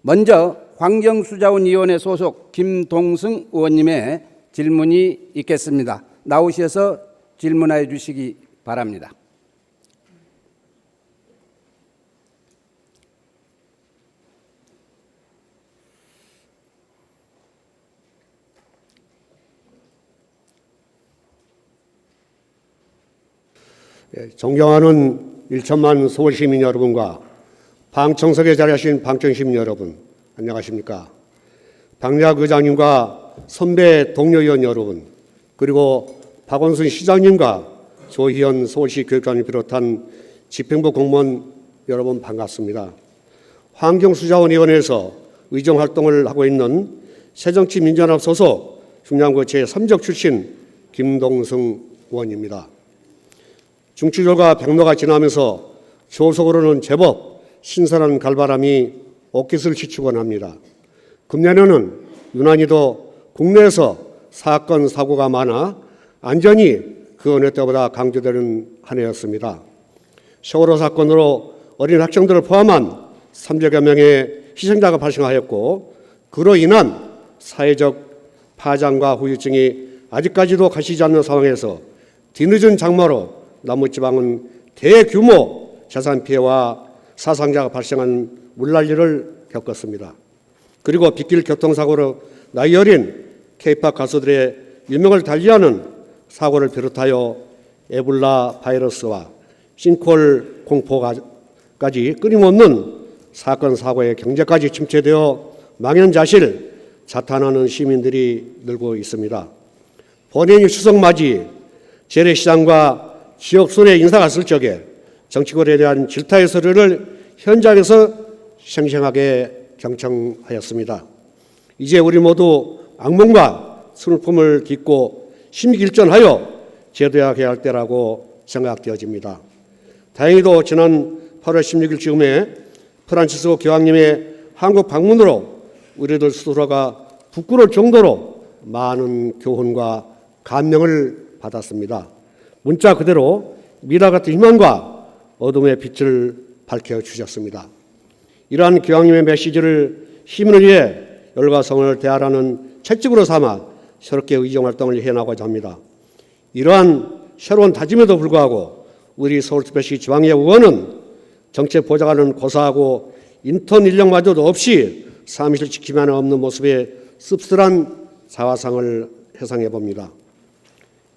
먼저 환경수자원위원회 소속 김동승 의원님의 질문이 있겠습니다. 나오셔서 질문해 주시기 바랍니다. 존경하는 1천만 서울시민 여러분과 방청석에 자리하신 방청시민 여러분, 안녕하십니까? 박래학 의장님과 선배 동료 의원 여러분, 그리고 박원순 시장님과 조희연 서울시 교육감을 비롯한 집행부 공무원 여러분 반갑습니다. 환경수자원위원회에서 의정활동을 하고 있는 새정치민주연합 소속 중량구 제3적 출신 김동승 의원입니다. 중추절과 백로가 지나면서 조속으로는 제법 신선한 갈바람이 옷깃을 치추곤 합니다. 금년에는 유난히도 국내에서 사건, 사고가 많아 안전이 그 어느 때보다 강조되는 한 해였습니다. 세월호 사건으로 어린 학생들을 포함한 300여 명의 희생자가 발생하였고, 그로 인한 사회적 파장과 후유증이 아직까지도 가시지 않는 상황에서 뒤늦은 장마로 남부지방은 대규모 재산 피해와 사상자가 발생한 물난리를 겪었습니다. 그리고 빗길 교통사고로 나이 어린 K-팝 가수들의 유명을 달리하는 사고를 비롯하여 에볼라 바이러스와 싱크홀 공포까지 끊임없는 사건 사고의 경제까지 침체되어 망연자실 자탄하는 시민들이 늘고 있습니다. 본인이 추석 맞이 재래시장과 지역 순회 인사가 있을 적에 정치권에 대한 질타의 소리를 현장에서 생생하게 경청하였습니다. 이제 우리 모두 악몽과 슬픔을 딛고 심기일전하여 제도해야 할 때라고 생각되어집니다. 다행히도 지난 8월 16일 즈음에 프란치스코 교황님의 한국 방문으로 우리들 스스로가 부끄러울 정도로 많은 교훈과 감명을 받았습니다. 문자 그대로 미라 같은 희망과 어둠의 빛을 밝혀주셨습니다. 이러한 교황님의 메시지를 시민을 위해 열과 성을 대하라는 책찍으로 삼아 새롭게 의정활동을 해나가고자 합니다. 이러한 새로운 다짐에도 불구하고 우리 서울특별시 지방의 의원은 정책 보좌관은 고사하고 인턴 인력마저도 없이 사무실 지키면 없는 모습에 씁쓸한 자화상을 회상해 봅니다.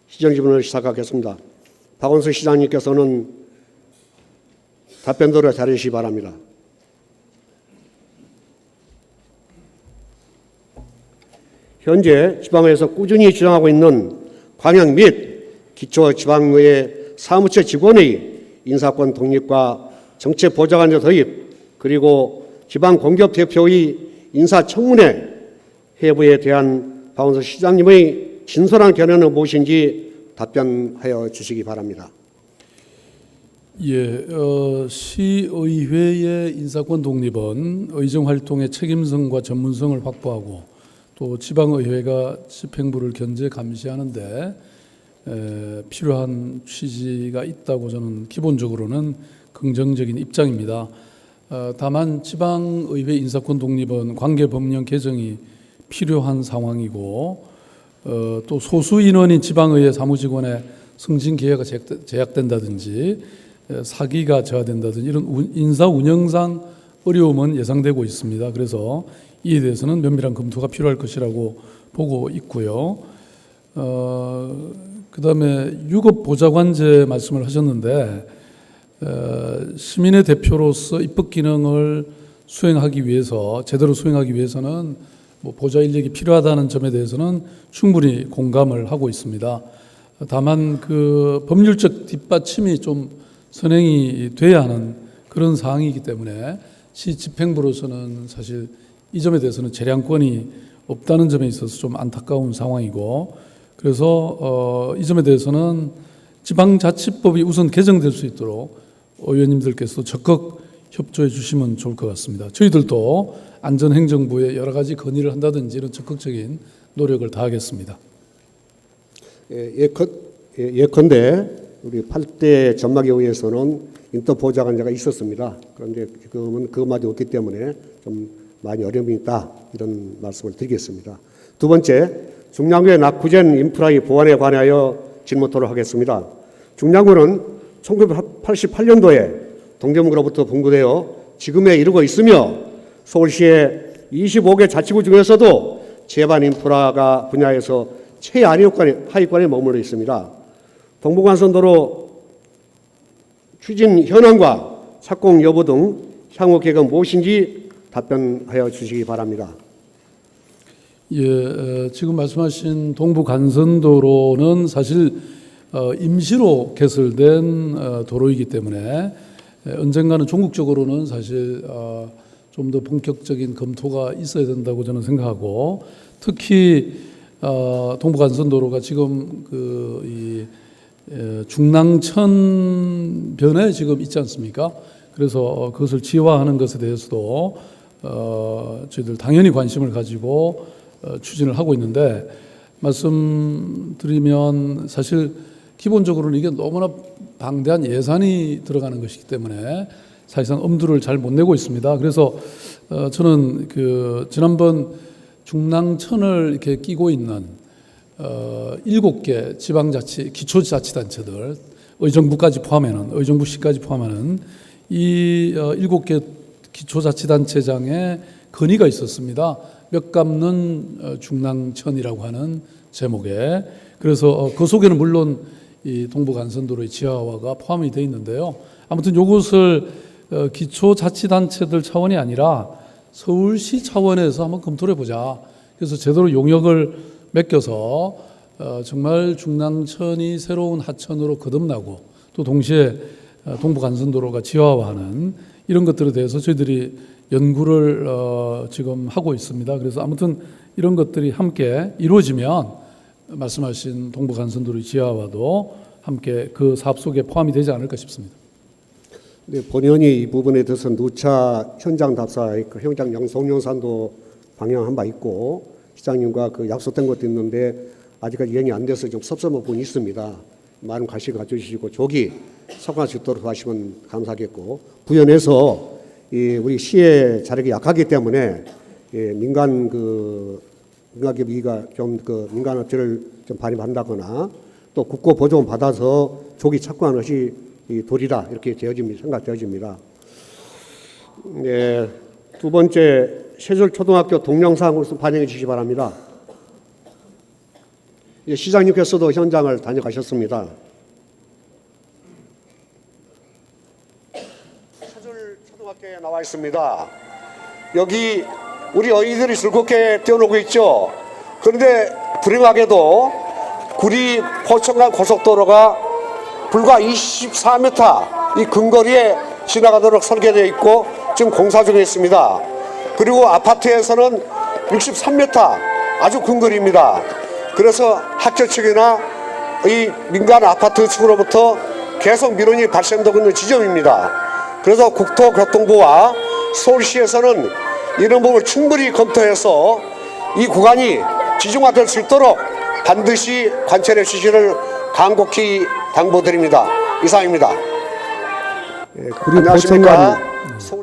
시정 질문을 시작하겠습니다. 박원순 시장님께서는 답변대로 잘해주시기 바랍니다. 현재 지방의회에서 꾸준히 진행하고 있는 광역 및 기초지방의회 사무처 직원의 인사권 독립과 정책 보좌관제 도입, 그리고 지방공기업 대표의 인사청문회 회부에 대한 박원순 시장님의 진솔한 견해는 무엇인지 답변하여 주시기 바랍니다. 시의회의 인사권 독립은 의정활동의 책임성과 전문성을 확보하고 또 지방의회가 집행부를 견제 감시하는 데 필요한 취지가 있다고 저는 기본적으로는 긍정적인 입장입니다. 다만 지방의회 인사권 독립은 관계법령 개정이 필요한 상황이고 또 소수 인원인 지방의회 사무직원의 승진 기회가 제약된다든지 사기가 저하된다든지 이런 인사 운영상 어려움은 예상되고 있습니다. 그래서 이에 대해서는 면밀한 검토가 필요할 것이라고 보고 있고요. 그다음에 유급보좌관제 말씀을 하셨는데 시민의 대표로서 입법 기능을 수행하기 위해서 제대로 수행하기 위해서는 보좌 인력이 필요하다는 점에 대해서는 충분히 공감을 하고 있습니다. 다만 그 법률적 뒷받침이 좀 선행이 돼야 하는 그런 사항이기 때문에 시 집행부로서는 사실 이 점에 대해서는 재량권이 없다는 점에 있어서 좀 안타까운 상황이고, 그래서 이 점에 대해서는 지방자치법이 우선 개정될 수 있도록 의원님들께서 적극 협조해 주시면 좋을 것 같습니다. 저희들도 안전행정부에 여러 가지 건의를 한다든지 이런 적극적인 노력을 다하겠습니다. 예컨대 우리 8대 전망에 의해서는 인터보좌관제가 있었습니다. 그런데 지금은 그것마저 없기 때문에 좀 많이 어려움이 있다, 이런 말씀을 드리겠습니다. 두 번째, 중랑구의 낙후된 인프라의 보완에 관하여 질문토록 하겠습니다. 중랑구는 1988년도에 동대문구로부터 분구되어 지금에 이르고 있으며 서울시의 25개 자치구 중에서도 제반 인프라가 분야에서 최하위권에 머물러 있습니다. 동부간선도로 추진 현황과 착공 여부 등 향후 계획은 무엇인지 답변하여 주시기 바랍니다. 예, 지금 말씀하신 동부간선도로는 사실 임시로 개설된 도로이기 때문에 언젠가는 전국적으로는 사실 좀 더 본격적인 검토가 있어야 된다고 저는 생각하고, 특히 동부간선도로가 지금 중랑천 변에 지금 있지 않습니까? 그래서 그것을 지화하는 것에 대해서도 저희들 당연히 관심을 가지고 추진을 하고 있는데, 말씀드리면 사실 기본적으로는 이게 너무나 방대한 예산이 들어가는 것이기 때문에 사실상 엄두를 잘 못 내고 있습니다. 그래서 저는 지난번 중랑천을 이렇게 끼고 있는 7개 지방자치 기초자치단체들, 의정부까지 포함하는, 의정부시까지 포함하는 이 7개 기초자치단체장의 건의가 있었습니다. 몇 갚는 중랑천이라고 하는 제목에. 그래서 그 속에는 물론 이 동부간선도로의 지하화가 포함이 되어 있는데요. 아무튼 이것을 기초자치단체들 차원이 아니라 서울시 차원에서 한번 검토를 해보자. 그래서 제대로 용역을 맡겨서 정말 중랑천이 새로운 하천으로 거듭나고, 또 동시에 동부간선도로가 지하화하는 이런 것들에 대해서 저희들이 연구를 지금 하고 있습니다. 그래서 아무튼 이런 것들이 함께 이루어지면 말씀하신 동부간선도로의 지하화도 함께 그 사업 속에 포함이 되지 않을까 싶습니다. 네, 본연이 이 부분에 대해서 누차 현장 답사의 현장 송영산도 방영한 바 있고, 시장님과 약속된 것도 있는데 아직까지 이행이 안 돼서 좀 섭섭한 부분이 있습니다. 많은 관심 가져주시고 조기 성과할 수 있도록 하시면 감사하겠고, 부연해서 우리 시의 자력이 약하기 때문에 민간 민간기업이가 좀 민간 업체를 좀 발입한다거나 또 국고 보조금 받아서 조기 착공하는 것이 도리다, 이렇게 생각되어집니다. 네, 두 번째, 세솔초등학교 동영상을 반영해 주시기 바랍니다. 시장님께서도 현장을 다녀가셨습니다. 세솔초등학교에 나와 있습니다. 여기 우리 어린이들이 즐겁게 뛰어놀고 있죠. 그런데 불행하게도 구리 포천간 고속도로가 불과 24m 이 근거리에 지나가도록 설계되어 있고 지금 공사 중에 있습니다. 그리고 아파트에서는 63m 아주 근거리입니다. 그래서 학교 측이나 이 민간 아파트 측으로부터 계속 민원이 발생되고 있는 지점입니다. 그래서 국토교통부와 서울시에서는 이런 부분을 충분히 검토해서 이 구간이 지중화될 수 있도록 반드시 관찰해 주시기를 간곡히 당부드립니다. 이상입니다. 구리 포천간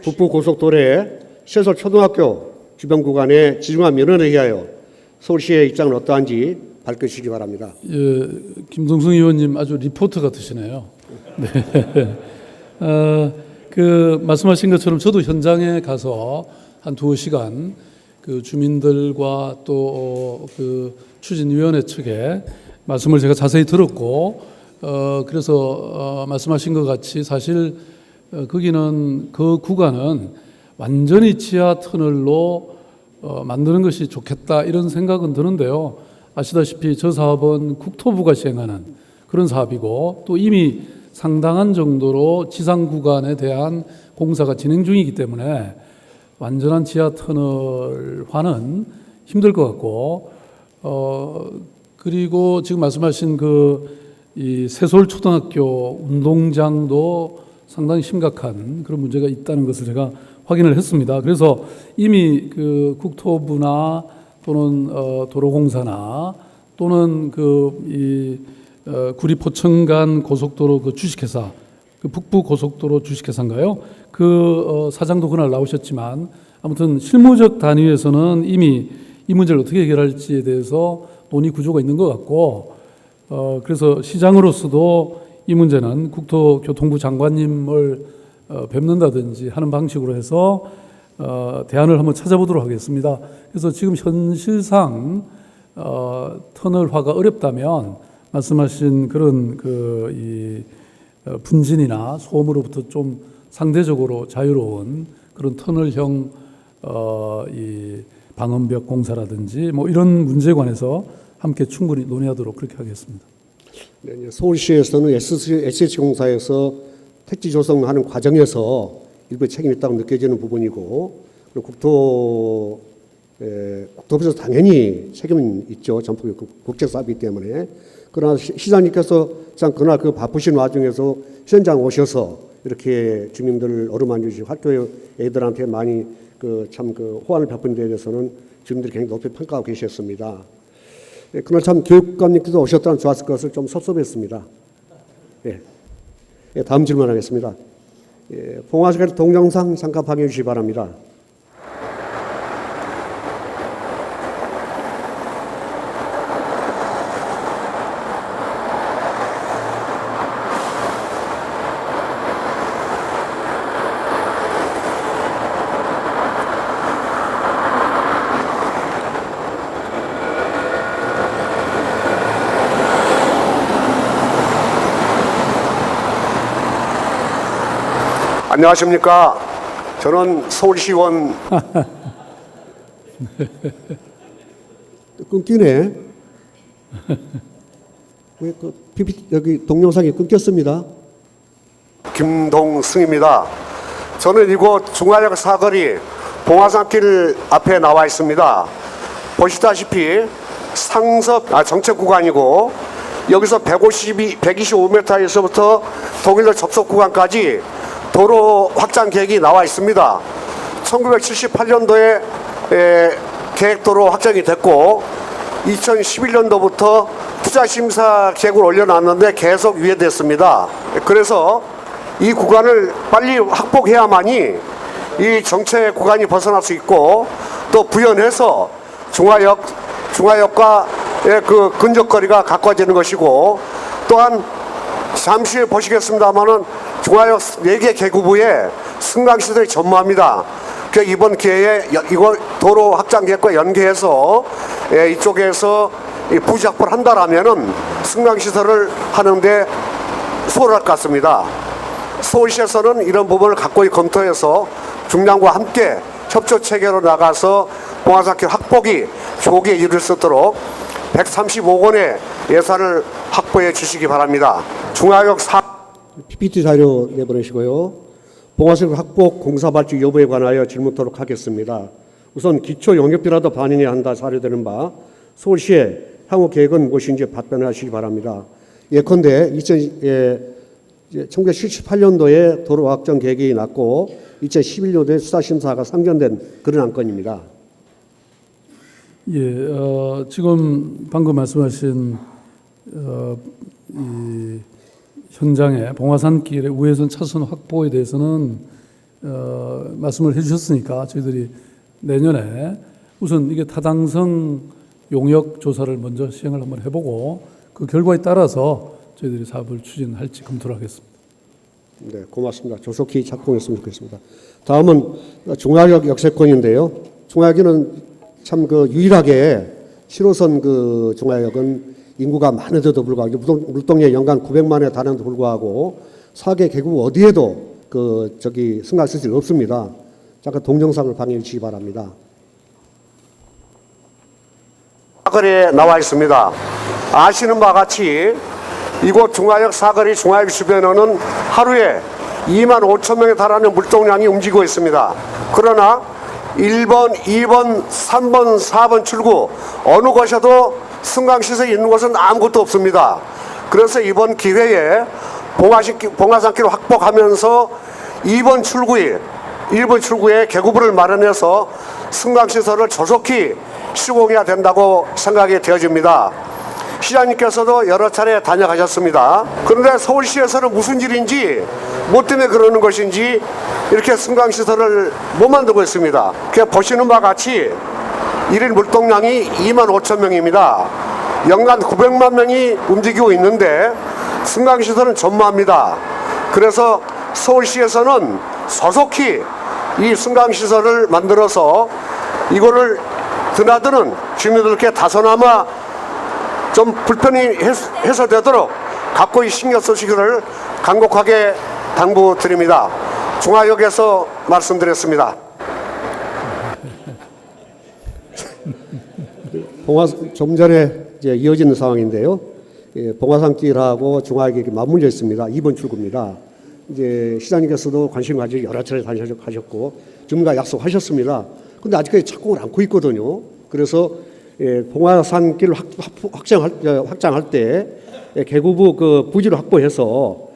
북부고속도로의 세솔초등학교 주변 구간의 지중화 민원에 의하여 서울시의 입장은 어떠한지 밝혀주시기 바랍니다. 예, 김동승 의원님 아주 리포터 같으시네요. 네. 말씀하신 것처럼 저도 현장에 가서 한 2시간 주민들과 또 추진위원회 측에 말씀을 제가 자세히 들었고, 그래서 말씀하신 것 같이 사실 거기는 그 구간은 완전히 지하 터널로 만드는 것이 좋겠다, 이런 생각은 드는데요. 아시다시피 저 사업은 국토부가 시행하는 그런 사업이고, 또 이미 상당한 정도로 지상 구간에 대한 공사가 진행 중이기 때문에 완전한 지하 터널화는 힘들 것 같고, 그리고 지금 말씀하신 이 세솔초등학교 운동장도 상당히 심각한 그런 문제가 있다는 것을 제가 확인을 했습니다. 그래서 이미 국토부나 또는 도로공사나 또는 구리 포천간 고속도로 주식회사, 북부 고속도로 주식회사인가요? 사장도 그날 나오셨지만 아무튼 실무적 단위에서는 이미 이 문제를 어떻게 해결할지에 대해서 논의 구조가 있는 것 같고, 그래서 시장으로서도 이 문제는 국토교통부 장관님을 뵙는다든지 하는 방식으로 해서 대안을 한번 찾아보도록 하겠습니다. 그래서 지금 현실상 터널화가 어렵다면 말씀하신 그런 분진이나 소음으로부터 좀 상대적으로 자유로운 그런 터널형 이 방음벽 공사라든지 뭐 이런 문제에 관해서 함께 충분히 논의하도록 그렇게 하겠습니다. 네, 이제 서울시에서는 SH공사에서 택지 조성하는 과정에서 일부 책임이 있다고 느껴지는 부분이고, 그리고 국토부에서 당연히 책임은 있죠. 전폭 국제 사업이기 때문에. 그러나 시장님께서 그날 그 바쁘신 와중에서 현장 오셔서 이렇게 주민들 어루만져 주시고 학교 애들한테 많이 호안을 베푼 데 대해서는 주민들이 굉장히 높이 평가하고 계셨습니다. 그날 참 교육감님께서 오셨다면 좋았을 것을 좀 섭섭했습니다. 예. 다음 질문하겠습니다. 봉화사거리 동영상 잠깐 방해해 주시기 바랍니다. 안녕하십니까. 저는 서울시원 끊기네. 왜 여기 동영상이 끊겼습니다. 김동승입니다. 저는 이곳 중화역 사거리 봉화산길 앞에 나와 있습니다. 보시다시피 정책 구간이고, 여기서 125m에서부터 동일로 접속 구간까지 도로 확장 계획이 나와 있습니다. 1978년도에 계획도로 확정이 됐고 2011년도부터 투자심사 계획을 올려놨는데 계속 유예됐습니다. 그래서 이 구간을 빨리 확보해야만이 이 정체 구간이 벗어날 수 있고, 또 부연해서 중화역과의 그 근접거리가 가까워지는 것이고, 또한 잠시 후에 보시겠습니다만은 중화역 4개 계급부에 승강시설이 전무합니다. 이번 기회에 이거 도로 확장 계획과 연계해서 이쪽에서 부지 확보를 한다라면은 승강시설을 하는데 수월할 것 같습니다. 서울시에서는 이런 부분을 각고히 검토해서 중량과 함께 협조 체계로 나가서 봉화산길 확보기 조기에 이룰 수 있도록 135억 원의 예산을 확보해 주시기 바랍니다. 중화역 PPT 자료 내보내시고요. 봉화산 확보 공사 발주 여부에 관하여 질문토록 하겠습니다. 우선 기초 용역비라도 반영해야 한다 사료되는 바 서울시의 향후 계획은 무엇인지 답변하시기 바랍니다. 예컨대 1978년도에 도로 확정 계획이 났고 2011년도에 수사심사가 상정된 그런 안건입니다. 지금 방금 말씀하신 이 현장의 봉화산길의 우회전 차선 확보에 대해서는 말씀을 해주셨으니까 저희들이 내년에 우선 이게 타당성 용역 조사를 먼저 시행을 한번 해보고 그 결과에 따라서 저희들이 사업을 추진할지 검토를 하겠습니다. 네, 고맙습니다. 조속히 작동했으면 좋겠습니다. 다음은 중화역 역세권인데요. 중화역에는 참 유일하게 7호선 중화역은 인구가 많은데도 불구하고 물동에 연간 900만에 달하는데도 불구하고 4개 계급 어디에도 승강시설이 없습니다. 잠깐 동영상을 방해해 주시기 바랍니다. 사거리에 나와 있습니다. 아시는 바와 같이 이곳 중화역 사거리 중화역 주변에는 하루에 2만 5천 명에 달하는 물동량이 움직이고 있습니다. 그러나 1번, 2번, 3번, 4번 출구 어느 곳에도 승강시설이 있는 곳은 아무것도 없습니다. 그래서 이번 기회에 봉화산길을 확보하면서 1번 출구에 계급부를 마련해서 승강시설을 조속히 시공해야 된다고 생각이 되어집니다. 시장님께서도 여러 차례 다녀가셨습니다. 그런데 서울시에서는 무슨 일인지 뭐 때문에 그러는 것인지 이렇게 승강시설을 못 만들고 있습니다. 그냥 보시는 바와 같이 1일 물동량이 2만 5천 명입니다. 연간 900만 명이 움직이고 있는데 승강시설은 전무합니다. 그래서 서울시에서는 소속히 이 승강시설을 만들어서 이거를 드나드는 주민들께 다소나마 좀 불편이 해소되도록 각고히 신경 쓰시기를 간곡하게 당부드립니다. 중화역에서 말씀드렸습니다. 좀 전에 이제 이어지는 상황인데요. 봉화산길하고 중화역이 맞물려 있습니다. 2번 출구입니다. 이제 시장님께서도 관심 가지고 여러 차례 다니셨고 주민과 약속하셨습니다. 근데 아직까지 착공을 않고 있거든요. 그래서 봉화산길 확장할 때 계구부 그 부지를 확보해서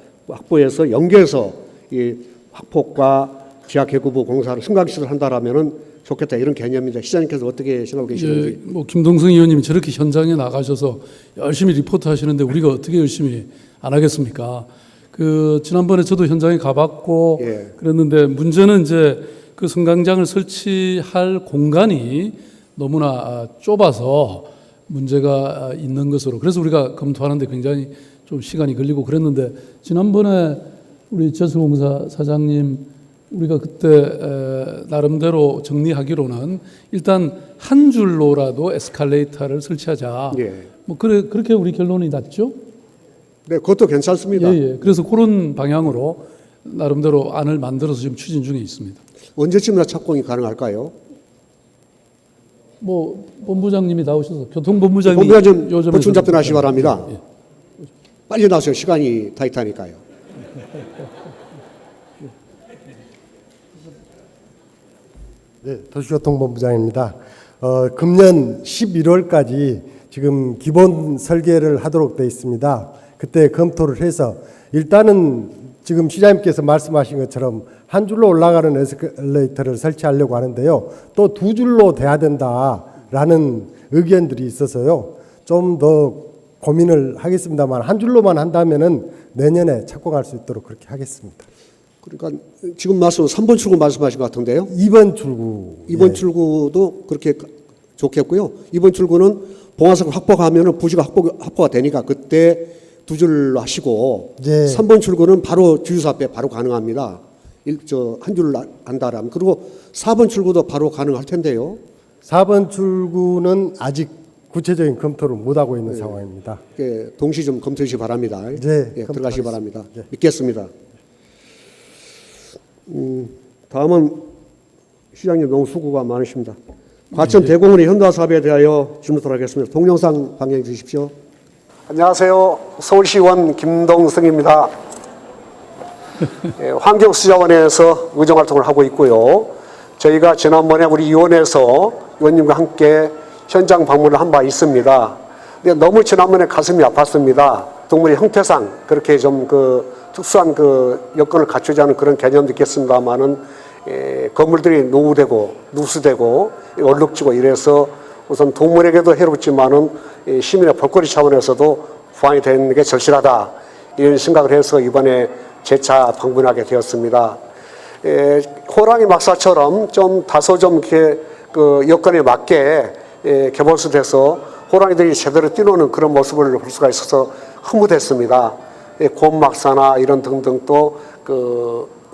연계해서 이 확폭과 지하 계구부 공사를 승강시설 한다라면은 좋겠다 이런 개념입니다. 시장님께서 어떻게 생각하고 계시는지. 뭐 김동승 의원님이 저렇게 현장에 나가셔서 열심히 리포트 하시는데 우리가 어떻게 열심히 안 하겠습니까? 그 지난번에 저도 현장에 가봤고 그랬는데 문제는 이제 그 승강장을 설치할 공간이 너무나 좁아서 문제가 있는 것으로 그래서 우리가 검토하는데 굉장히 좀 시간이 걸리고 그랬는데 지난번에 우리 제수공사 사장님 우리가 그때 나름대로 정리하기로는 일단 한 줄로라도 에스컬레이터를 설치하자. 뭐 그렇게 우리 결론이 났죠? 네, 그것도 괜찮습니다. 예. 그래서 그런 방향으로 나름대로 안을 만들어서 지금 추진 중에 있습니다. 언제쯤이나 착공이 가능할까요? 뭐 본부장님이 나오셔서 교통본부장이 본부장님 요즘에 보충 답변하시기 바랍니다. 예. 빨리 나오세요. 시간이 타이트하니까요. 네, 도시교통본부장입니다. 금년 11월까지 지금 기본 설계를 하도록 되어 있습니다. 그때 검토를 해서 일단은 지금 시장님께서 말씀하신 것처럼 한 줄로 올라가는 에스컬레이터를 설치하려고 하는데요. 또 두 줄로 돼야 된다라는 의견들이 있어서요. 좀 더 고민을 하겠습니다만 한 줄로만 한다면은 내년에 착공할 수 있도록 그렇게 하겠습니다. 그러니까 지금 말씀 3번 출구 말씀하신 것 같은데요. 2번 출구. 2번 출구도 그렇게 좋겠고요. 2번 출구는 봉화사를 확보하면은 부지가 확보가 되니까 그때 두 줄로 하시고 3번 출구는 바로 주유소 앞에 바로 가능합니다. 한 줄로 한다라면 그리고 4번 출구도 바로 가능할 텐데요. 4번 출구는 아직 구체적인 검토를 못하고 있는 상황입니다. 동시 좀 검토해 주시기 바랍니다. 들어가시기 바랍니다. 믿겠습니다. 다음은 시장님 너무 수고가 많으십니다. 과천 대공원의 현대화 사업에 대하여 질문을 하겠습니다. 동영상 방영해 주십시오. 안녕하세요. 서울시의원 김동승입니다. 환경수자원에서 의정활동을 하고 있고요. 저희가 지난번에 우리 위원회에서 의원님과 함께 현장 방문을 한 바 있습니다. 근데 너무 지난번에 가슴이 아팠습니다. 동물의 형태상 그렇게 좀 특수한 여건을 갖추지 않은 그런 개념도 있겠습니다만은 건물들이 노후되고 누수되고 얼룩지고 이래서 우선 동물에게도 해롭지만은 시민의 볼거리 차원에서도 보완이 되는 게 절실하다 이런 생각을 해서 이번에 재차 방문하게 되었습니다. 호랑이 막사처럼 좀 다소 좀 이렇게 여건에 맞게 개발수돼서 호랑이들이 제대로 뛰노는 그런 모습을 볼 수가 있어서 흐뭇했습니다. 곰막사나 이런 등등 또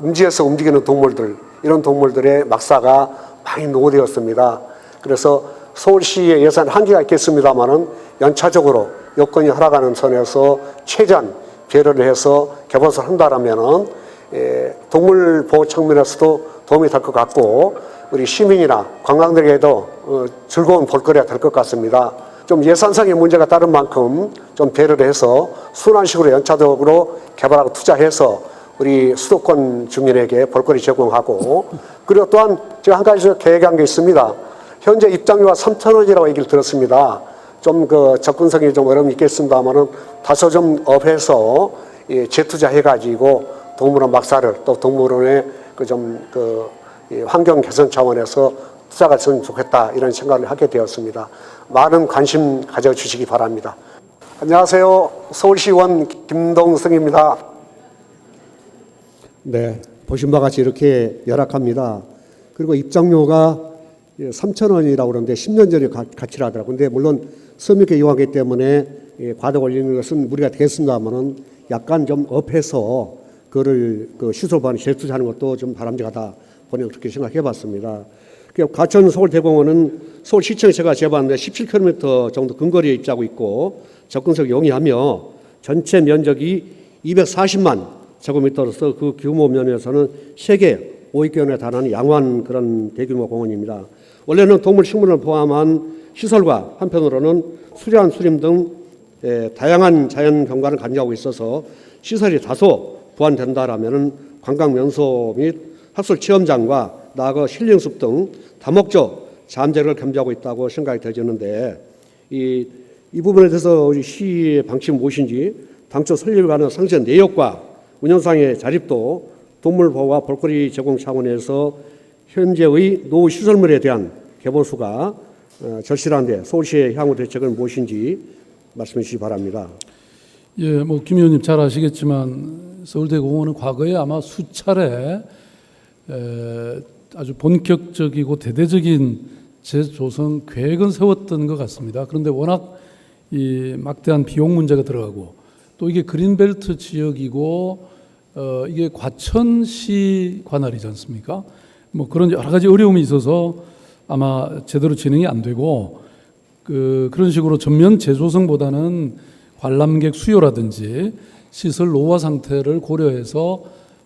음지에서 움직이는 동물들 이런 동물들의 막사가 많이 노후되었습니다. 그래서 서울시의 예산 한계가 있겠습니다만은 연차적으로 여건이 허락하는 선에서 최대한 배려를 해서 개발을 한다라면은 동물 보호 측면에서도 도움이 될 것 같고 우리 시민이나 관광객에게도 즐거운 볼거리가 될 것 같습니다. 좀 예산상의 문제가 따른 만큼 좀 배려를 해서 순환식으로 연차적으로 개발하고 투자해서 우리 수도권 주민에게 볼거리 제공하고 그리고 또한 제가 한 가지 계획한 게 있습니다. 현재 입장료가 3,000원이라고 얘기를 들었습니다. 좀 접근성이 좀 어려움이 있겠습니다만은 다소 좀 업해서 재투자해가지고 동물원 막사를 또 동물원의 환경 개선 차원에서 투자가 됐으면 좋겠다 이런 생각을 하게 되었습니다. 많은 관심 가져주시기 바랍니다. 안녕하세요. 서울시의원 김동승입니다. 네, 보신 바와 같이 이렇게 열악합니다. 그리고 입장료가 3,000원이라고 그러는데 10년 전에 가치를 하더라고요. 근데 물론 서민께 이용하기 때문에 과다 올리는 것은 무리가 되겠습니다만은 약간 좀 업해서 그거를 그 시설반에 재투자하는 것도 좀 바람직하다 본인은 그렇게 생각해 봤습니다. 과천 서울대공원은 서울시청에 제가 재봤는데 17km 정도 근거리에 입지하고 있고 접근성이 용이하며 전체 면적이 240만 제곱미터로서 그 규모 면에서는 세계 5위권에 달하는 양호한 그런 대규모 공원입니다. 원래는 동물, 식물을 포함한 시설과 한편으로는 수려한 수림 등 다양한 자연 경관을 간주하고 있어서 시설이 다소 보완된다라면은 관광 명소 및 학술 체험장과 나아가 힐링숲 등 다목적 잠재력을 겸비하고 있다고 생각이 되어지는데 이 부분에 대해서 우리 시의 방침이 무엇인지 당초 설립을 하는 상세 내역과 운영상의 자립도 동물 보호와 볼거리 제공 차원에서 현재의 노후 시설물에 대한 개보수가 절실한데 서울시의 향후 대책은 무엇인지 말씀해 주시기 바랍니다. 예, 뭐 김 의원님 잘 아시겠지만 서울대공원은 과거에 아마 수차례 아주 본격적이고 대대적인 재조성 계획은 세웠던 것 같습니다. 그런데 워낙 이 막대한 비용 문제가 들어가고 또 이게 그린벨트 지역이고 이게 과천시 관할이지 않습니까? 뭐 그런 여러 가지 어려움이 있어서 아마 제대로 진행이 안 되고 그런 식으로 전면 재조성보다는 관람객 수요라든지 시설 노후화 상태를 고려해서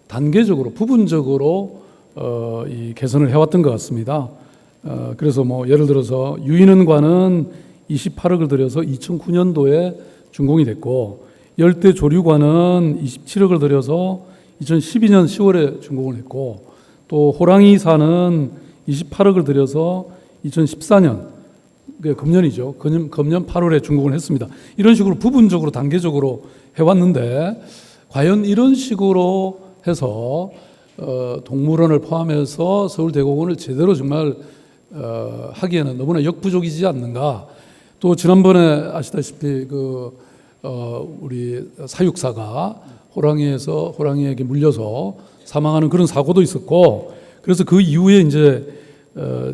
단계적으로 부분적으로 이 개선을 해왔던 것 같습니다. 그래서 뭐 예를 들어서 유인원관은 28억을 들여서 2009년도에 준공이 됐고 열대 조류관은 27억을 들여서 2012년 10월에 준공을 했고 또 호랑이산은 28억을 들여서 2014년 금년이죠. 금년 8월에 준공을 했습니다. 이런 식으로 부분적으로 단계적으로 해왔는데 과연 이런 식으로 해서 동물원을 포함해서 서울대공원을 제대로 정말 하기에는 너무나 역부족이지 않는가. 또 지난번에 아시다시피 우리 사육사가 호랑이에게 물려서 사망하는 그런 사고도 있었고 그래서 그 이후에 이제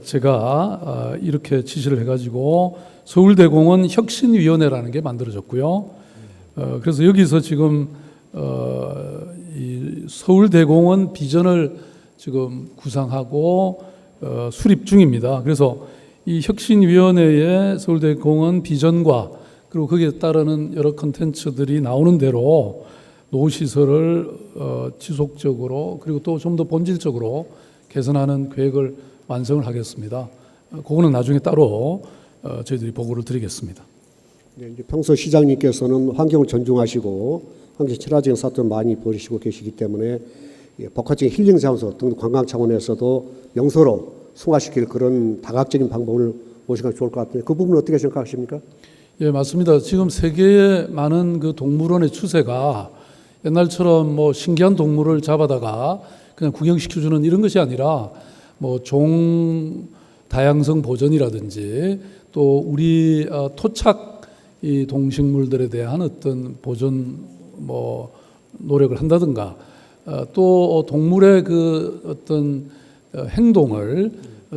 제가 이렇게 지시를 해가지고 서울대공원 혁신위원회라는 게 만들어졌고요. 그래서 여기서 지금 이 서울대공원 비전을 지금 구상하고 수립 중입니다. 그래서 이 혁신위원회의 서울대공원 비전과 그리고 거기에 따르는 여러 컨텐츠들이 나오는 대로 노후시설을 지속적으로 그리고 또 좀 더 본질적으로 개선하는 계획을 완성을 하겠습니다. 그거는 나중에 따로 저희들이 보고를 드리겠습니다. 네, 이제 평소 시장님께서는 환경을 존중하시고 환경 친화적인 사업을 많이 벌이시고 계시기 때문에 복합적인 힐링 장소 등 관광 차원에서도 명소로 승화시킬 그런 다각적인 방법을 보시면 좋을 것 같은데 그 부분은 어떻게 생각하십니까? 예, 맞습니다. 지금 세계의 많은 그 동물원의 추세가 옛날처럼 뭐 신기한 동물을 잡아다가 그냥 구경시켜주는 이런 것이 아니라 뭐 종 다양성 보전이라든지 또 우리 토착 이 동식물들에 대한 어떤 보존 뭐 노력을 한다든가 또 동물의 그 어떤 행동을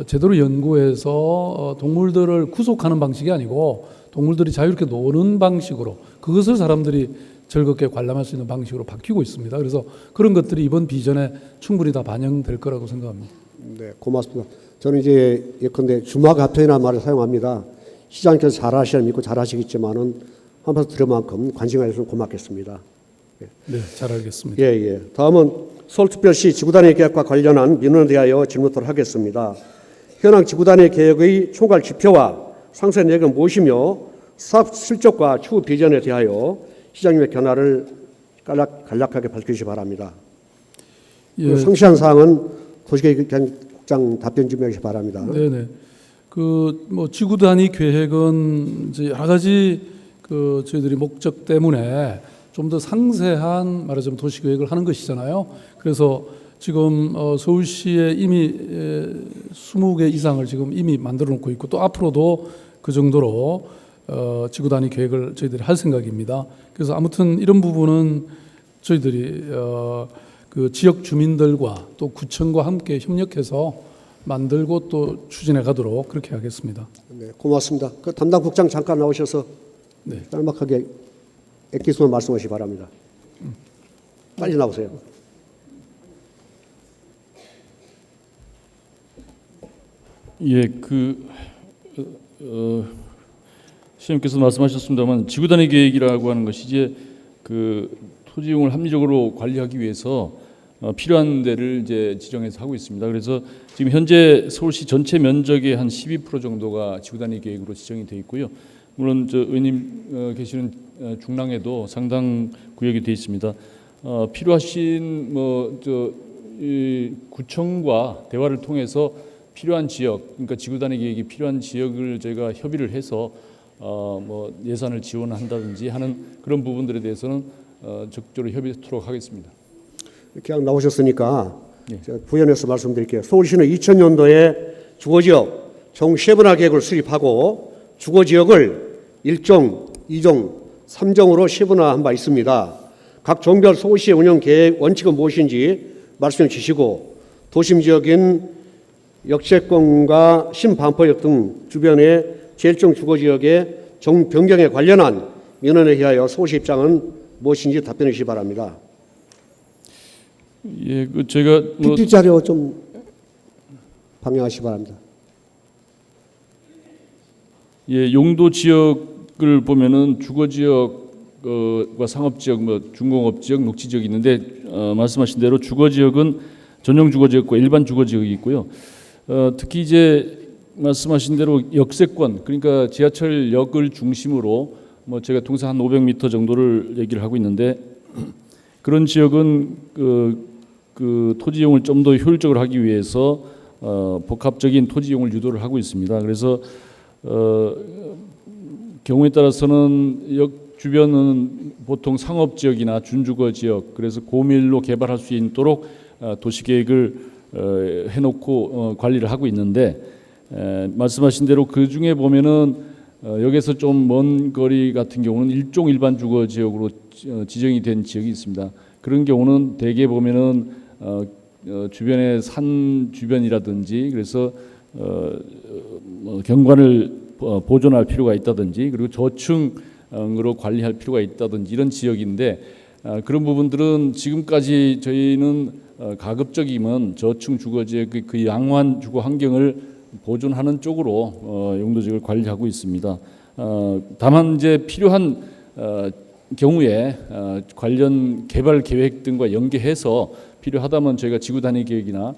제대로 연구해서 동물들을 구속하는 방식이 아니고 동물들이 자유롭게 노는 방식으로 그것을 사람들이 즐겁게 관람할 수 있는 방식으로 바뀌고 있습니다. 그래서 그런 것들이 이번 비전에 충분히 다 반영될 거라고 생각합니다. 네, 고맙습니다. 저는 이제 예컨대 주막합편이라는 말을 사용합니다. 시장님께서 잘하시는 믿고 잘하시겠지만은 한번 들을 만큼 관심을 해주셔서 고맙겠습니다. 네, 잘 알겠습니다. 예. 다음은 서울특별시 지구단위 계획과 관련한 민원에 대하여 질문을 하겠습니다. 현행 지구단위 계획의 총괄 지표와 상세 내역은 무엇이며 사업 실적과 추후 비전에 대하여 시장님의 견해를 간략하게 밝히시기 바랍니다. 예. 상세한 사항은 도시계획국장 답변 준비하시기 바랍니다. 네네. 뭐 지구 단위 계획은 이제 여러 가지 저희들이 목적 때문에 좀 더 상세한 말하자면 도시 계획을 하는 것이잖아요. 그래서 지금 서울시에 이미 20개 이상을 지금 이미 만들어 놓고 있고 또 앞으로도 그 정도로 지구 단위 계획을 저희들이 할 생각입니다. 그래서 아무튼 이런 부분은 저희들이 그 지역 주민들과 또 구청과 함께 협력해서 만들고 또 추진해 가도록 그렇게 하겠습니다. 네, 고맙습니다. 그 담당 국장 잠깐 나오셔서 네. 짤막하게 액기수만 말씀하시기 바랍니다. 빨리 나오세요. 예, 시장님께서 말씀하셨습니다만 지구 단위 계획이라고 하는 것이 이제 그 토지 이용을 합리적으로 관리하기 위해서 필요한 데를 이제 지정해서 하고 있습니다. 그래서 지금 현재 서울시 전체 면적의 한 12% 정도가 지구 단위 계획으로 지정이 돼 있고요. 물론 저 의원님 계시는 중랑에도 상당 구역이 돼 있습니다. 필요하신 이 구청과 대화를 통해서 필요한 지역, 그러니까 지구 단위 계획이 필요한 지역을 저희가 협의를 해서 예산을 지원한다든지 하는 그런 부분들에 대해서는 적극적으로 협의하도록 하겠습니다. 이렇게 나오셨으니까 예. 제가 부연해서 말씀드릴게요. 서울시는 2000년도에 주거지역 총 3분화 계획을 수립하고 주거지역을 1종, 2종, 3종으로 10분화한 바 있습니다. 각 종별 서울시의 운영 계획 원칙은 무엇인지 말씀해 주시고 도심지역인 역세권과 신반포역 등 주변의 제1종 주거지역의 종 변경에 관련한 민원에 대하여 서울시 입장은 무엇인지 답변해 주시기 바랍니다. 예, 제가 PPT 자료 좀 방영하시기 바랍니다. 예, 용도 지역을 보면은 주거 지역과 상업 지역, 중공업 지역, 녹지 지역이 있는데 말씀하신 대로 주거 지역은 전용 주거 지역과 일반 주거 지역이 있고요. 특히 이제 말씀하신 대로 역세권, 그러니까 지하철역을 중심으로 제가 통상 한 500m 정도를 얘기를 하고 있는데 그런 지역은 그 토지 이용을 좀 더 효율적으로 하기 위해서 복합적인 토지 이용을 유도를 하고 있습니다. 그래서 경우에 따라서는 역 주변은 보통 상업 지역이나 준주거 지역, 그래서 고밀로 개발할 수 있도록 도시 계획을 해놓고 관리를 하고 있는데 말씀하신 대로 그 중에 보면은 여기서 좀 먼 거리 같은 경우는 일종 일반 주거 지역으로 지정이 된 지역이 있습니다. 그런 경우는 대개 보면은 주변의 산 주변이라든지 그래서 경관을 보존할 필요가 있다든지 그리고 저층으로 관리할 필요가 있다든지 이런 지역인데 그런 부분들은 지금까지 저희는 가급적이면 저층 주거지의 그 양호한 주거 환경을 보존하는 쪽으로 용도지역을 관리하고 있습니다. 다만 이제 필요한 경우에 관련 개발 계획 등과 연계해서 필요하다면 저희가 지구 단위 계획이나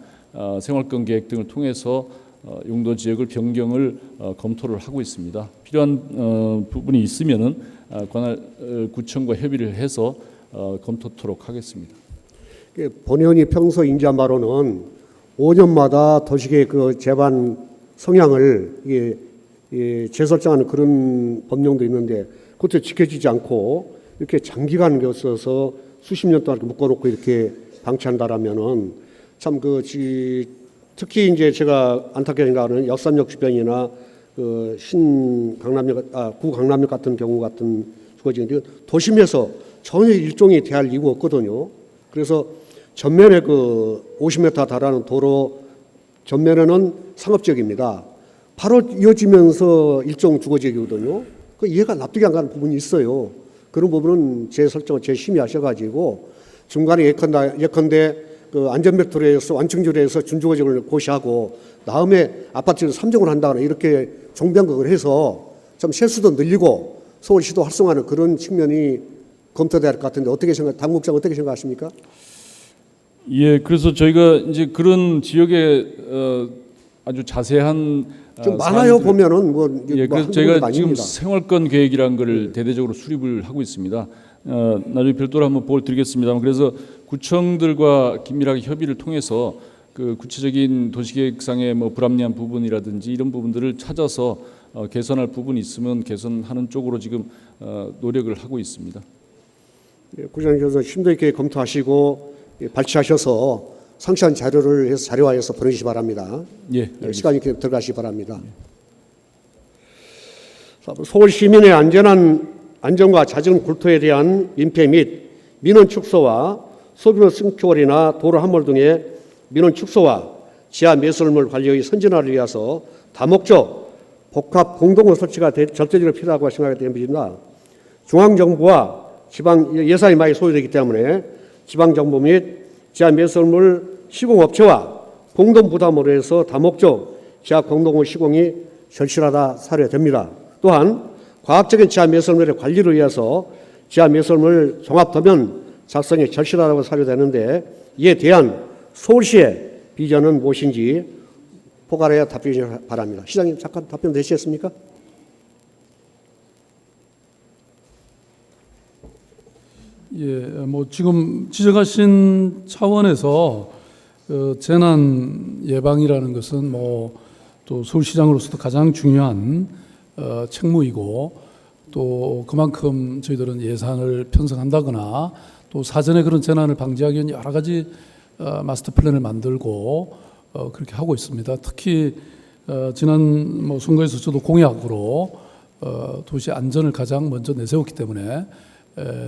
생활권 계획 등을 통해서 용도 지역을 변경을 검토를 하고 있습니다. 필요한 부분이 있으면은 관할 구청과 협의를 해서 검토토록 하겠습니다. 본의원이 평소 인지한 바로는 5년마다 도시계획 그 제반 성향을 재설정하는 그런 법령도 있는데 그것도 지켜지지 않고 이렇게 장기간 겪어서 수십 년 동안 묶어놓고 이렇게 방치한다라면은 참 특히 이제 제가 안타깝게 생각하는 역삼역 주변이나 그 구강남역 같은 경우 같은 주거지인데 도심에서 전혀 일종이 대할 이유가 없거든요. 그래서 전면에 50m 달하는 도로 전면에는 상업지역입니다. 바로 이어지면서 일종 주거지역이거든요. 그 이해가 납득이 안 가는 부분이 있어요. 그런 부분은 제 설정을 재심의 하셔가지고 중간에 예컨대 그 안전벨트로에서 완충지로에서 준주거지역을 고시하고 다음에 아파트를 3종을 한다거나 이렇게 종변극을 해서 좀 세수도 늘리고 서울시도 활성화하는 그런 측면이 검토돼야 할 것 같은데 당국장 어떻게 생각하십니까? 예, 그래서 저희가 이제 그런 지역에 아주 자세한 좀 많아요 보면은 예, 그래서 저희가 지금 생활권 계획이라는 것을 대대적으로 수립을 하고 있습니다. 나중에 별도로 한번 보고를 드리겠습니다만 그래서 구청들과 긴밀하게 협의를 통해서 그 구체적인 도시계획상의 불합리한 부분이라든지 이런 부분들을 찾아서 개선할 부분이 있으면 개선하는 쪽으로 지금 노력을 하고 있습니다. 예, 구청장께서 심도 있게 검토하시고 발췌하셔서 상세한 자료를 해서 자료화해서 보내주시기 바랍니다. 예, 시간이 들어가시기 바랍니다. 서울 시민의 안전과 잦은 굴토에 대한 민폐 및 민원 축소와 소규모 승표월이나 도로 함몰 등의 민원 축소와 지하 매설물 관리의 선진화를 위해서 다목적 복합 공동원 설치가 절대적으로 필요하다고 생각이 됩니다. 중앙정부와 지방 예산이 많이 소요되기 때문에 지방정부 및 지하 매설물 시공업체와 공동 부담으로 해서 다목적 지하 공동원 시공이 절실하다 사료됩니다. 또한 과학적인 지하 매설물의 관리를 위해서 지하 매설물 종합도면 작성이 절실하다고 사료되는데 이에 대한 서울시의 비전은 무엇인지 포괄하여 답변을 바랍니다. 시장님 잠깐 답변 되시겠습니까? 예, 뭐 지금 지적하신 차원에서 재난 예방이라는 것은 뭐 또 서울시장으로서도 가장 중요한 책무이고 또 그만큼 저희들은 예산을 편성한다거나 또 사전에 그런 재난을 방지하기 위한 여러 가지 마스터 플랜을 만들고 그렇게 하고 있습니다. 특히 지난 뭐 선거에서 저도 공약으로 도시 안전을 가장 먼저 내세웠기 때문에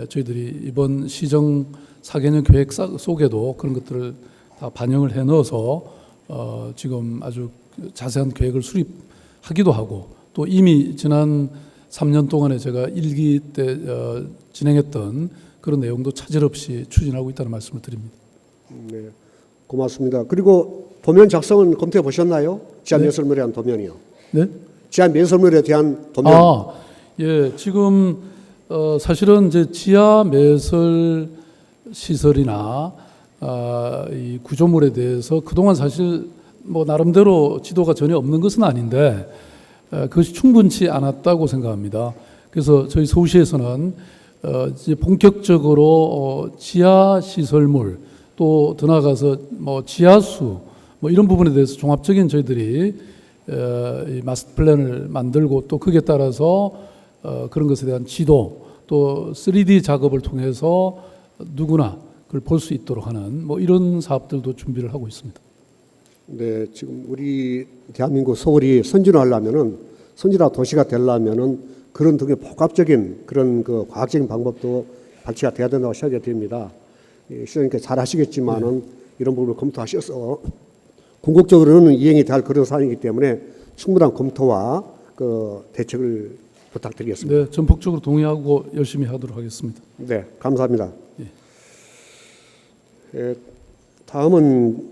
저희들이 이번 시정 4개년 계획 속에도 그런 것들을 다 반영을 해 넣어서 지금 아주 자세한 계획을 수립하기도 하고 또 이미 지난 3년 동안에 제가 1기 때 진행했던 그런 내용도 차질 없이 추진하고 있다는 말씀을 드립니다. 네, 고맙습니다. 그리고 도면 작성은 검토해 보셨나요? 지하 매설물에 대한 도면이요. 네? 지하 매설물에 대한 도면. 예, 지금 사실은 이제 지하 매설 시설이나 이 구조물에 대해서 그동안 사실 뭐 나름대로 지도가 전혀 없는 것은 아닌데 그것이 충분치 않았다고 생각합니다. 그래서 저희 서울시에서는 이제 본격적으로 지하 시설물 또 더 나아가서 뭐 지하수 뭐 이런 부분에 대해서 종합적인 저희들이 이 마스터 플랜을 만들고 또 거기에 따라서 그런 것에 대한 지도 또 3D 작업을 통해서 누구나 그걸 볼 수 있도록 하는 뭐 이런 사업들도 준비를 하고 있습니다. 네, 지금 우리 대한민국 서울이 선진화하려면은 선진화 도시가 되려면은 그런 등의 복합적인 그런 그 과학적인 방법도 발치가 돼야 된다고 생각이 됩니다. 시장님께서 잘 하시겠지만은 이런 부분을 검토하셔서 궁극적으로는 이행이 될 그런 사안이기 때문에 충분한 검토와 그 대책을 부탁드리겠습니다. 네, 전폭적으로 동의하고 열심히 하도록 하겠습니다. 네, 감사합니다. 다음은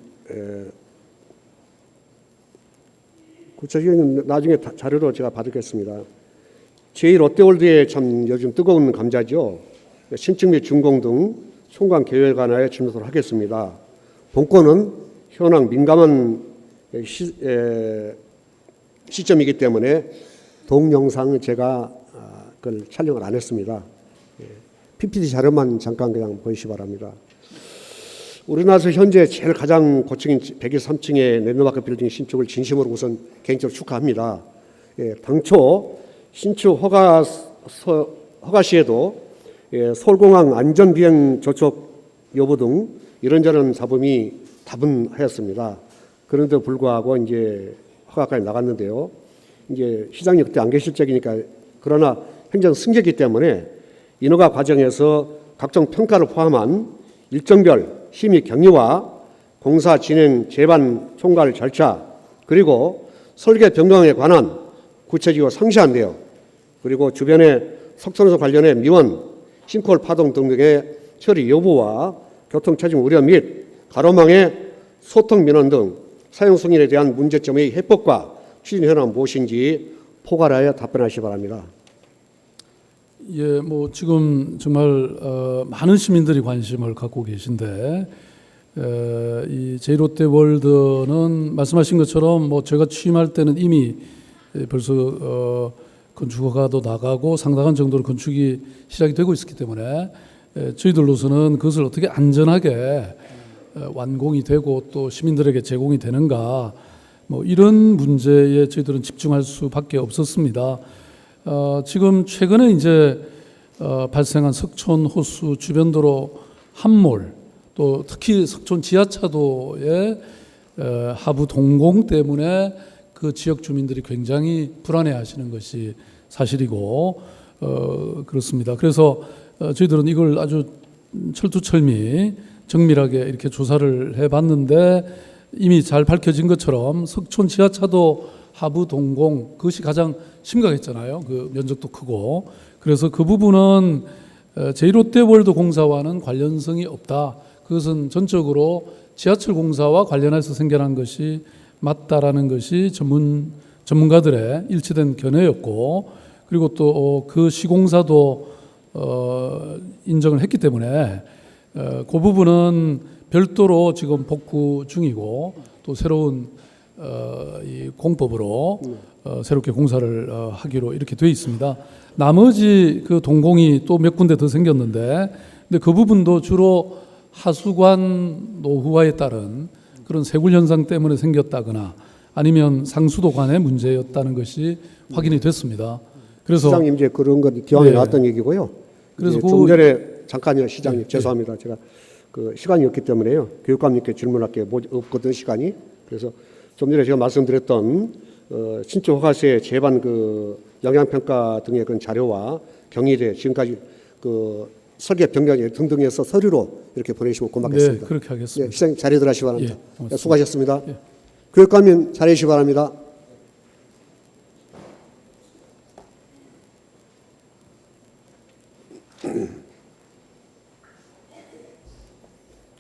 구체적인 나중에 자료로 제가 받겠습니다. 제1롯데월드에 참 요즘 뜨거운 감자죠. 신축 및 준공 등 총괄 계획에 관하여 질문을 하겠습니다. 본건은 현황 민감한 시점이기 때문에 동영상 제가 그걸 촬영을 안 했습니다. PPT 자료만 잠깐 그냥 보시기 바랍니다. 우리나라에서 현재 제일 가장 고층인 123층의 랜드마크 빌딩 신축을 진심으로 우선 개인적으로 축하합니다. 당초 신축 허가 시에도 서울공항 안전비행 조촉 여부 등 이런저런 잡음이 다분하였습니다. 그런데 불구하고 이제 허가까지 나갔는데요. 이제 시장님 그때 안 계실 적이니까 그러나 행정 승계이기 때문에 인허가 과정에서 각종 평가를 포함한 일정별 심의 격리와 공사 진행 재반 총괄 절차 그리고 설계 변경에 관한 구체적이고 상세한 내용 그리고 주변의 석촌호수 관련해 미원, 싱크홀 파동 등의 처리 여부와 교통 체증 우려 및 가로망의 소통 민원 등 사용 승인에 대한 문제점의 해법과 추진 현황은 무엇인지 포괄하여 답변하시기 바랍니다. 예, 뭐 지금 정말 많은 시민들이 관심을 갖고 계신데 이 제1롯데월드는 말씀하신 것처럼 뭐 제가 취임할 때는 이미 벌써 건축 허가도 나가고 상당한 정도로 건축이 시작이 되고 있었기 때문에 저희들로서는 그것을 어떻게 안전하게 완공이 되고 또 시민들에게 제공이 되는가 뭐 이런 문제에 저희들은 집중할 수밖에 없었습니다. 지금 최근에 이제 발생한 석촌 호수 주변 도로 함몰 또 특히 석촌 지하차도의 하부 동공 때문에 그 지역 주민들이 굉장히 불안해하시는 것이 사실이고 그렇습니다. 그래서 저희들은 이걸 아주 철두철미 정밀하게 이렇게 조사를 해봤는데 이미 잘 밝혀진 것처럼 석촌 지하차도 하부 동공 그것이 가장 심각했잖아요. 그 면적도 크고 그래서 그 부분은 제1롯데월드 공사와는 관련성이 없다. 그것은 전적으로 지하철 공사와 관련해서 생겨난 것이 맞다라는 것이 전문가들의 일치된 견해였고 그리고 또 그 시공사도 인정을 했기 때문에 그 부분은 별도로 지금 복구 중이고 또 새로운 이 공법으로 새롭게 공사를 하기로 이렇게 돼 있습니다. 나머지 그 동공이 또 몇 군데 더 생겼는데 근데 그 부분도 주로 하수관 노후화에 따른 그런 세굴 현상 때문에 생겼다거나 아니면 상수도관의 문제였다는 것이 확인이 됐습니다. 그래서 시장님 이제 그런 건 기왕에 네. 나왔던 얘기고요. 그래서 좀 그- 전에 잠깐요, 시장님 죄송합니다. 제가 그 시간이 없기 때문에요. 교육감님께 질문할 게 없거든 시간이. 그래서 좀 전에 제가 말씀드렸던 신축 허가세 제반 그 영향평가 등의 그런 자료와 경희대 지금까지 그 설계 변경 등등해서 서류로 이렇게 보내주시면 고맙겠습니다. 네, 그렇게 하겠습니다. 네, 시장님 자리에 들어가시기 바랍니다. 예, 고맙습니다. 수고하셨습니다. 교육감님 자리에 계시기 바랍니다.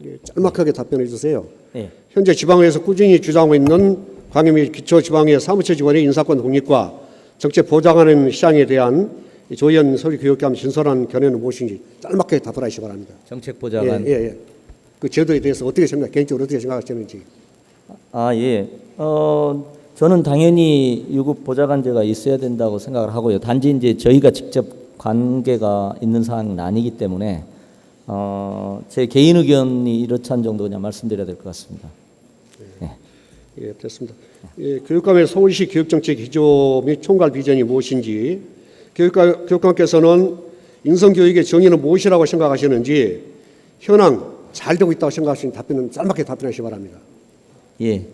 예, 짤막하게 답변해 주세요. 네. 현재 지방의회에서 꾸준히 주장하고 있는 광역 및 기초지방의회 사무처 직원의 인사권 독립과 정책 보장하는 시장에 대한 조희연 서울교육감 신선한 견해는 무엇인지 짤막하게 답을 하시기 바랍니다. 정책 보좌관. 예. 그 제도에 대해서 어떻게 개인적으로 어떻게 생각하시는지. 예. 저는 당연히 유급 보좌관제가 있어야 된다고 생각을 하고요. 단지 이제 저희가 직접 관계가 있는 사항은 아니기 때문에 제 개인 의견이 이렇다는 정도 그냥 말씀드려야 될 것 같습니다. 예, 됐습니다. 예, 교육감의 서울시 교육정책 기조 및 총괄 비전이 무엇인지, 교육감께서는 인성교육의 정의는 무엇이라고 생각하시는지, 현황 잘 되고 있다고 생각하시는 답변은 짤막하게 답변하시기 바랍니다. 예.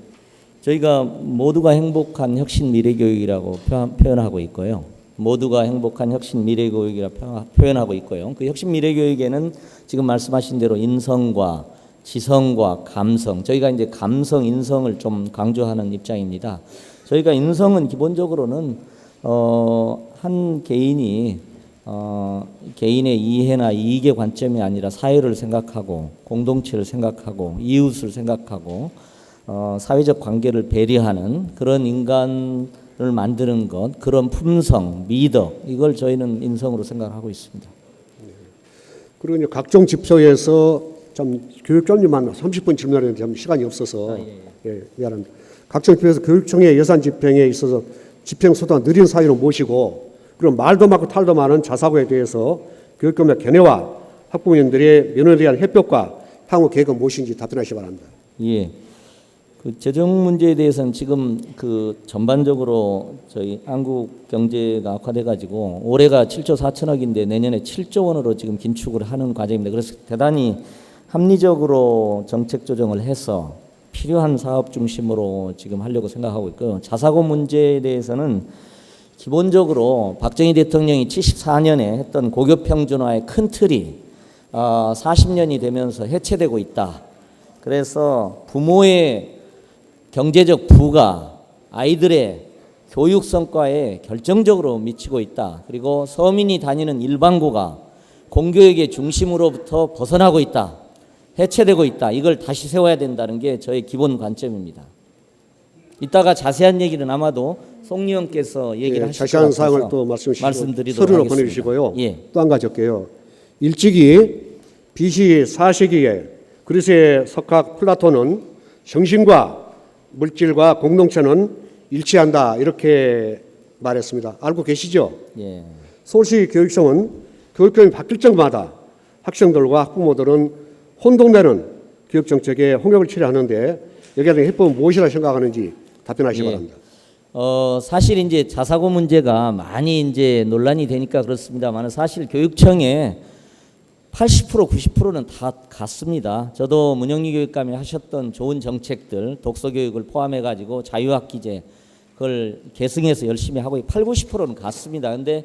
저희가 모두가 행복한 혁신 미래교육이라고 표현하고 있고요. 모두가 행복한 혁신 미래교육이라고 표현하고 있고요. 그 혁신 미래교육에는 지금 말씀하신 대로 인성과 지성과 감성, 저희가 이제 감성, 인성을 좀 강조하는 입장입니다. 저희가 인성은 기본적으로는 한 개인이 개인의 이해나 이익의 관점이 아니라 사회를 생각하고 공동체를 생각하고 이웃을 생각하고 사회적 관계를 배려하는 그런 인간을 만드는 것, 그런 품성, 미덕, 이걸 저희는 인성으로 생각하고 있습니다. 그리고 이제 각종 집소에서 좀 교육감님만 30분 질문하는데 좀 시간이 없어서 예, 미안합니다. 각종 집소에서 교육청의 예산 집행에 있어서 집행 속도가 느린 사유는 무엇이고, 그리고 말도 많고 탈도 많은 자사고에 대해서 교육감의 견해와 학부모님들의 면허에 대한 협력과 향후 계획은 무엇인지 답변하시기 바랍니다. 예. 그 재정 문제에 대해서는 지금 그 전반적으로 저희 한국 경제가 악화돼 가지고 올해가 7조 4천억인데 내년에 7조 원으로 지금 긴축을 하는 과정입니다. 그래서 대단히 합리적으로 정책 조정을 해서 필요한 사업 중심으로 지금 하려고 생각하고 있고요. 자사고 문제에 대해서는 기본적으로 박정희 대통령이 74년에 했던 고교 평준화의 큰 틀이 40년이 되면서 해체되고 있다. 그래서 부모의 경제적 부가 아이들의 교육 성과에 결정적으로 미치고 있다. 그리고 서민이 다니는 일반고가 공교육의 중심으로부터 벗어나고 있다. 해체되고 있다. 이걸 다시 세워야 된다는 게 저의 기본 관점입니다. 이따가 자세한 얘기는 아마도 송 의원께서 얘기를 하실 것 자세한 같아서 사항을 또 말씀드리도록 서류로 보내주시고요. 예. 또 한 가지 할게요. 일찍이 BC 4세기에 그리스의 석학 플라톤은 정신과 물질과 공동체는 일치한다 이렇게 말했습니다. 알고 계시죠? 예. 서울시 교육청은 교육경이 바뀔 적마다 학생들과 학부모들은 혼동되는 교육정책에 홍역을 치려 하는데 여기에 대한 해법은 무엇이라 생각하는지 답변하시기 예. 바랍니다. 사실 이제 자사고 문제가 많이 이제 논란이 되니까 그렇습니다만 사실 교육청에 80% 90%는 다 갔습니다. 저도 문영리 교육감이 하셨던 좋은 정책들, 독서 교육을 포함해 가지고 자유학기제 그걸 계승해서 열심히 하고 8, 90%는 갔습니다. 근데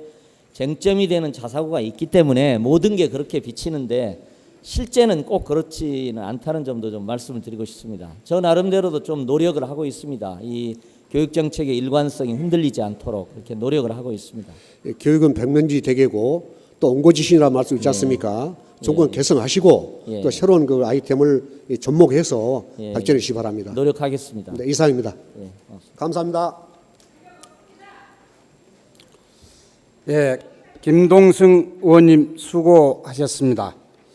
쟁점이 되는 자사고가 있기 때문에 모든 게 그렇게 비치는데 실제는 꼭 그렇지는 않다는 점도 좀 말씀을 드리고 싶습니다. 저 나름대로도 좀 노력을 하고 있습니다. 이 교육 정책의 일관성이 흔들리지 않도록 이렇게 노력을 하고 있습니다. 예, 교육은 백년지 대계고 또 온고지신이라는 말씀 있지 않습니까? 정권 개성하시고 예. 또 새로운 그 아이템을 접목해서 예. 발전해 주시기 바랍니다. 노력하겠습니다. 네, 이상입니다. 예, 감사합니다. 예, 김동승 의원님 수고하셨습니다.